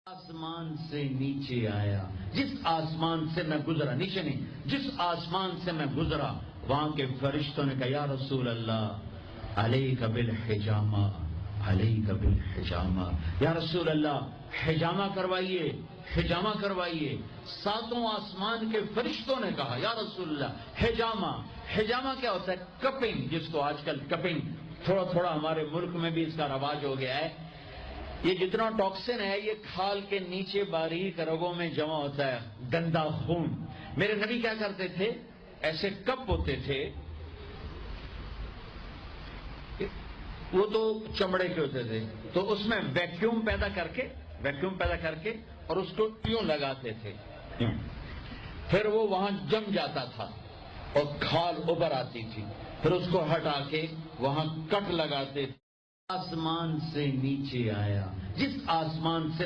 آسمان سے نیچے آیا، جس آسمان سے میں گزرا، نیچے نہیں، جس آسمان سے میں گزرا وہاں کے فرشتوں نے کہا یا رسول اللہ علیک بالحجامہ، علیک بالحجامہ، یا رسول اللہ حجامہ کروائیے، حجامہ کروائیے۔ ساتوں آسمان کے فرشتوں نے کہا یا رسول اللہ حجامہ۔ حجامہ کیا ہوتا ہے؟ کپنگ، جس کو آج کل کپنگ، تھوڑا تھوڑا ہمارے ملک میں بھی اس کا رواج ہو گیا ہے۔ یہ جتنا ٹاکسن ہے یہ کھال کے نیچے باریک رگوں میں جمع ہوتا ہے، گندا خون۔ میرے نبی کیا کرتے تھے، ایسے کپ ہوتے تھے، وہ تو چمڑے کے ہوتے تھے، تو اس میں ویکیوم پیدا کر کے اور اس کو یوں لگاتے تھے، پھر وہ وہاں جم جاتا تھا اور کھال ابھر آتی تھی، پھر اس کو ہٹا کے وہاں کٹ لگاتے تھے۔ آسمان سے نیچے آیا، جس آسمان سے